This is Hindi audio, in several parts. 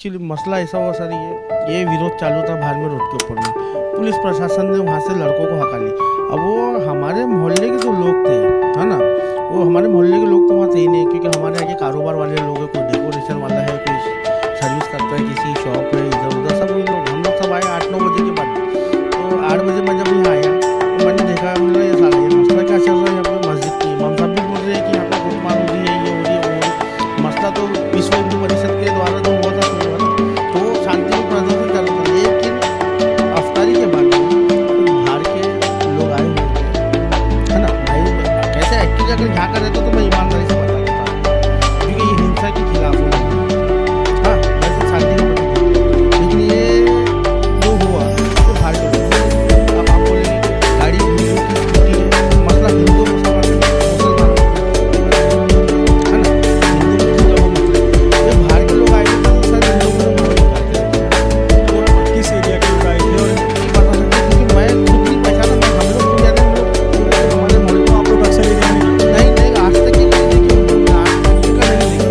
एक्चुअली मसला ऐसा हुआ सर, ये विरोध चालू था बाहर में रोड के ऊपर में। पुलिस प्रशासन ने वहाँ से लड़कों को हका ली। अब वो हमारे मोहल्ले के जो लोग थे, है ना, वो हमारे मोहल्ले के लोग तो वहाँ थे ही नहीं, क्योंकि हमारे आगे कारोबार वाले लोग हैं, कोई डेकोरेशन वाला है, कोई सर्विस करता है, किसी शॉप है, इधर उधर सब लोग। हम लोग सब आए 8-9 बजे के बाद। तो 8 बजे मैं जब यहाँ आया तो मैंने देखा, मतलब ये सारा ये मसला क्या चल रहा है यहाँ पे। मस्जिद की इमाम साहब भी बोल रहे हैं कि यहाँ पे लूटमार हो रही है, ये हो रही है, वो हो रही है। मसला तो विश्व हिंदू परिषद के द्वारा जो हुआ था तो शांति को प्रदर्शन कर रहा था, लेकिन अफ्तारी के बाद बाहर के लोग आए हुए हैं, है ना भाई। कैसे एक्चुअली अगर यहाँ का रहता तो मैं ईमानदारी से बता देता, क्योंकि ये हिंसा के खिलाफ हो। हाँ, वैसे शांति को प्रदर्शन, लेकिन ये जो हुआ तो बाहर के लोग, अब आप बोले गाड़ी मसला हिंदू मुसलमान है ना, हिंदू मुस्लिम का वो मतलब ये बाहर के लोग आए तो सर इन लोगों को किस एरिया के लोग आए थे और क्योंकि मैं खुद नहीं पहचाना, मैं हम लोग को याद है, हम लोग हमारे मोहल्ले तो आप लोग अक्सर एरिया में नहीं आज तक की नहीं देखी, आज तक का नहीं देखी।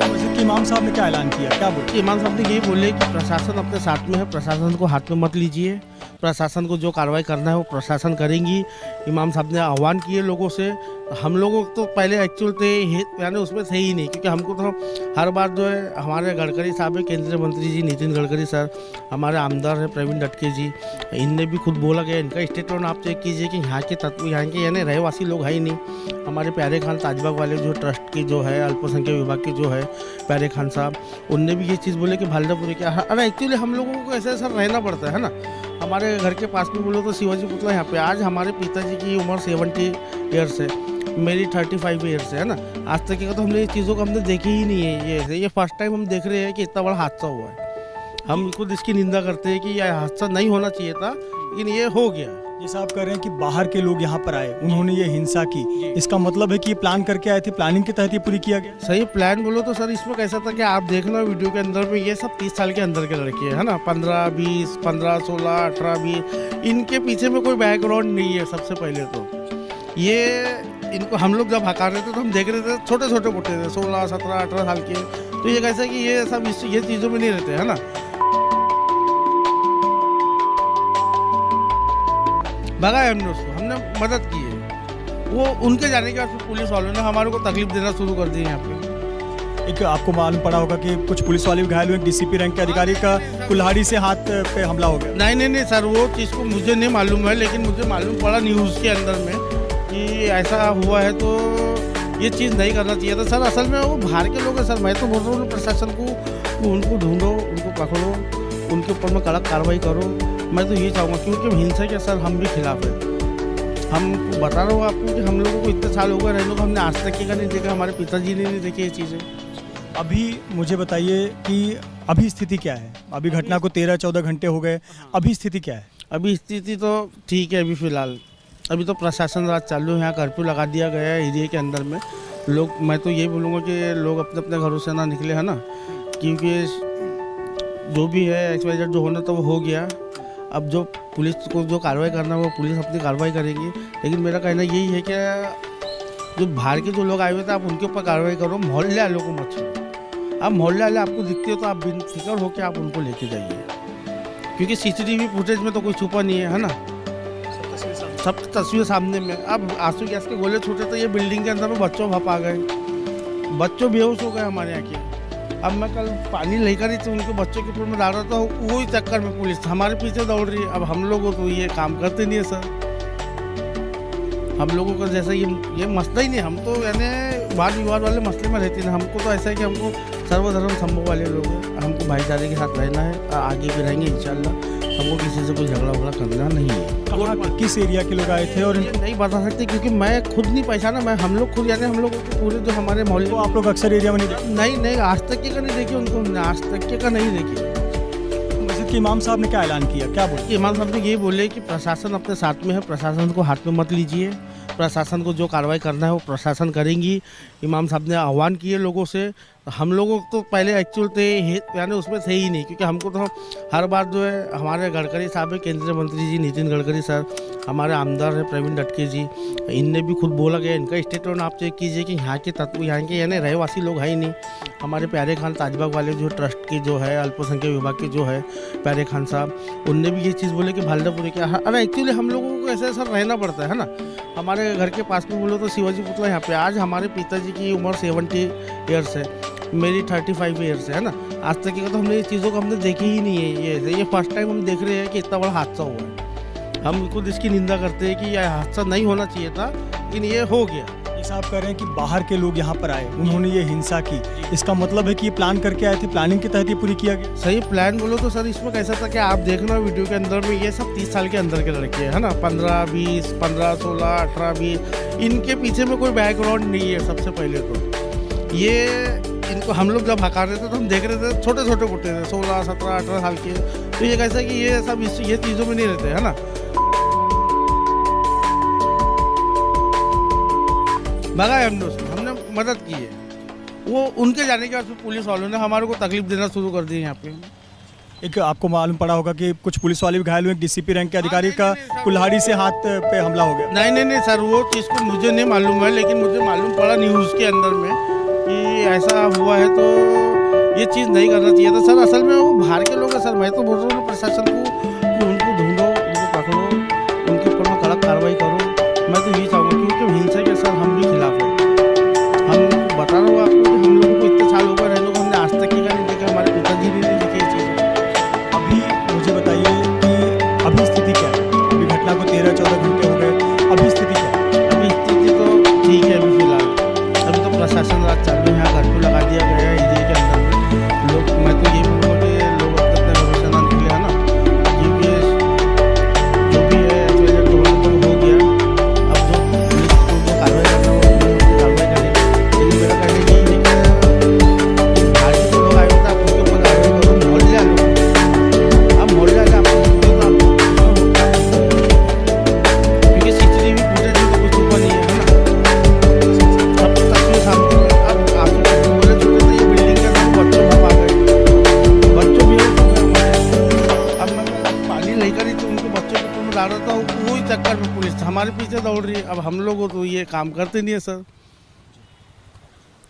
मस्जिद के इमाम साहब ने क्या ऐलान किया, क्या बोले? इमाम साहब ने यही बोले कि प्रशासन अपने साथ में है, प्रशासन को हाथ में मत लीजिए, प्रशासन को जो कार्रवाई करना है वो प्रशासन करेंगी। इमाम साहब ने आह्वान किए लोगों से। हम लोगों तो पहले एक्चुअल थे यानी उसमें थे ही नहीं, क्योंकि हमको तो हर बार जो है हमारे गडकरी साहब है, केंद्रीय मंत्री जी नितिन गडकरी सर, हमारे आमदार है प्रवीण दटके जी, इनने भी खुद बोला गया, इनका स्टेटमेंट आप चेक कीजिए कि यहाँ के तत्व, यहाँ के यानी रहवासी लोग है ही नहीं। हमारे प्यारे खान ताजबाग वाले जो ट्रस्ट की जो है अल्पसंख्यक विभाग के जो है प्यारे खान साहब, उनने भी ये चीज़ बोले कि भालडापुरी क्या। अरे एक्चुअली हम लोगों को ऐसे सर रहना पड़ता है ना। हमारे घर के पास में बोलो तो शिवाजी पुतला यहाँ पे, आज हमारे पिताजी की उम्र 70 ईयर्स है, मेरी 35 ईयर्स है ना। आज तक का तो हमने ये चीज़ों को हमने देखी ही नहीं है। ये फर्स्ट टाइम हम देख रहे हैं कि इतना बड़ा हादसा हुआ है। हम खुद इसकी निंदा करते हैं कि यह हादसा नहीं होना चाहिए था, लेकिन ये हो गया। जैसे आप कह रहे हैं कि बाहर के लोग यहाँ पर आए, उन्होंने ये हिंसा की, इसका मतलब है कि ये प्लान करके आए थे, प्लानिंग के तहत ये पूरी किया गया? सही प्लान बोलो तो सर इसमें कैसा था कि आप देखना वीडियो के अंदर में, ये सब 30 साल के अंदर के लड़के है ना, 15, 20, 15, 16, 18, 20, इनके पीछे में कोई बैकग्राउंड नहीं है। सबसे पहले तो ये इनको हम लोग जब हकार रहे थे तो हम देख रहे थे छोटे छोटे मोटे थे, 16, 17, 18 साल के। तो ये कैसा कि ये सब ये चीज़ों में नहीं रहते है ना। भगाया हमने उसको, हमने मदद की है। वो उनके जाने के बाद पुलिस वालों ने हमारे को तकलीफ देना शुरू कर दी यहाँ पे। एक आपको मालूम पड़ा होगा कि कुछ पुलिस वाले भी घायल हुए, डीसीपी रैंक के अधिकारी का कुल्हाड़ी से हाथ पे हमला हो गया। नहीं सर, वो चीज़ को मुझे नहीं मालूम है, लेकिन मुझे मालूम पड़ा न्यूज़ के अंदर में कि ऐसा हुआ है। तो ये चीज़ नहीं करना चाहिए था सर। असल में वो बाहर के लोग हैं सर। मैं तो बोल रहा हूँ प्रशासन को, उनको ढूंढो, उनको पकड़ो, उनके ऊपर में कड़क कार्रवाई करो। मैं तो ये चाहूँगा, क्योंकि हिंसा के सर हम भी खिलाफ है। हम बता रहा हूँ आपको कि हम लोगों को इतने साल हो गए रहने को, हमने आज तक का नहीं देखा, हमारे पिताजी ने नहीं देखी ये चीज़ें। अभी मुझे बताइए कि अभी स्थिति क्या है? अभी घटना को 13-14 घंटे हो गए, अभी स्थिति क्या है? अभी स्थिति तो ठीक है। अभी फ़िलहाल अभी तो प्रशासन राज चालू है, यहाँ कर्फ्यू लगा दिया गया है एरिया के अंदर में। लोग, मैं तो यही बोलूँगा कि लोग अपने अपने घरों से ना निकले, है ना, क्योंकि जो भी है XYZ जो होना था वो हो गया। अब जो पुलिस को जो कार्रवाई करना है वो पुलिस अपनी कार्रवाई करेगी। लेकिन मेरा कहना यही है कि जो बाहर के जो लोग आए हुए थे आप उनके ऊपर कार्रवाई करो, मोहल्ले वालों को मत छोड़ो। अब मोहल्ले वाले आपको दिखते हो तो आप बेफिक्र होकर आप उनको लेके जाइए, क्योंकि CCTV फुटेज में तो कोई छुपा नहीं है ना, सब तस्वीर सामने में। अब आंसू गैस के गोले छूटे तो ये बिल्डिंग के अंदर में बच्चों भप आ गए, बच्चों बेहोश हो गए हमारे यहाँ के। अब मैं कल पानी लेकर ही तो उनके बच्चों के ऊपर में डाल रहा था, वही चक्कर में पुलिस हमारे पीछे दौड़ रही है। अब हम लोगों तो ये काम करते नहीं है सर। हम लोगों का जैसा ये मसला ही नहीं, हम तो यानी वाद विवाद वाले मसले में रहते हैं। हमको तो ऐसा है कि हमको सर्वधर्म संभव वाले लोग हैं, हमको भाईचारे के साथ रहना है, आगे भी रहेंगे इंशाल्लाह। हमको किसी से कोई झगड़ा वगड़ा करना नहीं है। कहाँ किस एरिया के लोग आए थे और ये नहीं बता सकते, क्योंकि मैं खुद नहीं पहचाना। मैं हम लोग खुद यानी हम लोग पूरे जो हमारे मोहल्ले, तो आप लोग अक्सर एरिया में नहीं आज तक के का नहीं देखी उनको, हमने आज तक के का नहीं देखी। मस्जिद के इमाम साहब ने क्या ऐलान किया, क्या बोले? इमाम साहब ने यही बोले कि प्रशासन अपने साथ में है, प्रशासन को हाथ में मत लीजिए, प्रशासन को जो कार्रवाई करना है वो प्रशासन करेंगी। इमाम साहब ने आह्वान किए लोगों से। हम लोगों को तो पहले एक्चुअल थे यानी उसमें थे ही नहीं, क्योंकि हमको तो हर बार जो है हमारे गडकरी साहब है, केंद्रीय मंत्री जी नितिन गडकरी सर, हमारे आमदार है प्रवीण दटके जी, इनने भी खुद बोला गया, इनका स्टेटमेंट आप चेक कीजिए कि यहाँ के तत्व, यहाँ के यानी रहवासी लोग है ही नहीं। हमारे प्यारे खान ताजबाग वाले जो ट्रस्ट के जो है अल्पसंख्यक विभाग के जो है प्यारे खान साहब, उनने भी ये चीज़ बोले कि भालदापुरी क्या। अरे एक्चुअली हम लोगों को ऐसे सर रहना पड़ता है ना। हमारे घर के पास में बोलो तो शिवाजी पुतला यहाँ पे, आज हमारे पिताजी की उम्र 70 ईयर्स है, मेरी 35 ईयर्स है ना। आज तक की तो हमने ये चीज़ों को हमने देखी ही नहीं है। ये फर्स्ट टाइम हम देख रहे हैं कि इतना बड़ा हादसा हुआ है। हम खुद इसकी निंदा करते हैं कि यह हादसा नहीं होना चाहिए था, लेकिन ये हो गया। ये साहब कह रहे हैं कि बाहर के लोग यहाँ पर आए, उन्होंने ये हिंसा की, इसका मतलब है कि ये प्लान करके आए थे, प्लानिंग के तहत ये पूरी किया गया। सही प्लान बोलो तो सर इसमें कैसा था कि आप देखना वीडियो के अंदर में ये सब 30 साल के अंदर के लड़के हैं, है ना, 15, 20, 15, 16, 18, 20, इनके पीछे में कोई बैकग्राउंड नहीं है। सबसे पहले तो ये इनको हम लोग जब हका रहे थे तो हम देख रहे थे छोटे छोटे कुत्ते थे, 16, 17, 18 साल के। तो ये कैसा कि ये सब ये चीज़ों में नहीं रहते, है ना। भगाए हमने उसको, हमने मदद की है। वो उनके जाने के बाद फिर पुलिस वालों ने हमारे को तकलीफ देना शुरू कर दी यहाँ पे। एक आपको मालूम पड़ा होगा कि कुछ पुलिस वाले भी घायल हुए, डीसीपी रैंक के अधिकारी का कुल्हाड़ी से हाथ पे हमला हो गया। नहीं सर, वो चीज़ को मुझे नहीं मालूम है, लेकिन मुझे मालूम पड़ा न्यूज़ के अंदर में कि ऐसा हुआ है। तो ये चीज़ नहीं करना चाहिए था सर। असल में वो बाहर के लोग हैं सर। मैं तो बोल रहा हूँ प्रशासन को कि उनको ढूंढो, उनको पकड़ो, उनके ऊपर में कड़क कार्रवाई करो। मैं तो यही चाहूँगा, क्योंकि हिंसा के सर हम भी खिलाफ हैं। हम बता रहा हूँ आपको कि हम लोगों को इतने साल हो गए रहने को, हमने आज तक की का नहीं देखा, हमारे पिताजी ने नहीं देखी ये चीज़। अभी मुझे बताइए कि अभी स्थिति क्या है? अभी घटना को 13-14 घंटे हो गए, अभी स्थिति क्या है? अभी स्थिति तो ठीक है अभी फिलहाल। अभी तो प्रशासन राज चालू है, यहाँ कर्फ्यू लगा दिया गया है इधर के अंदर में। लोग, मैं तो ये बोलूँगा कि लोग अपने भरोसा ना निकले, है ना, क्योंकि जो भी है तो हो गया। अब जो पुलिस को जो कार्रवाई करना है वो कार्रवाई करेगी। लेकिन मेरा कहना यही है कि बाहर के जो लोग आए होते हैं आप उनके ऊपर कार्रवाई करो। मोहल्ले वालों, आप मोहल्ले वाले आपको क्योंकि CCTV फुटेज में तो कुछ छुपा नहीं है, है ना। सब तस्वीर सामने है। अब आंसू के बोले छोटे थे, ये बिल्डिंग के अंदर बच्चों में आ गए, बच्चों भी अब मैं पानी लेकर ही तो उनको बच्चों के ऊपर में डाल रहा था, वही चक्कर में पुलिस हमारे पीछे दौड़ रही है। अब हम लोग तो ये काम करते नहीं है सर।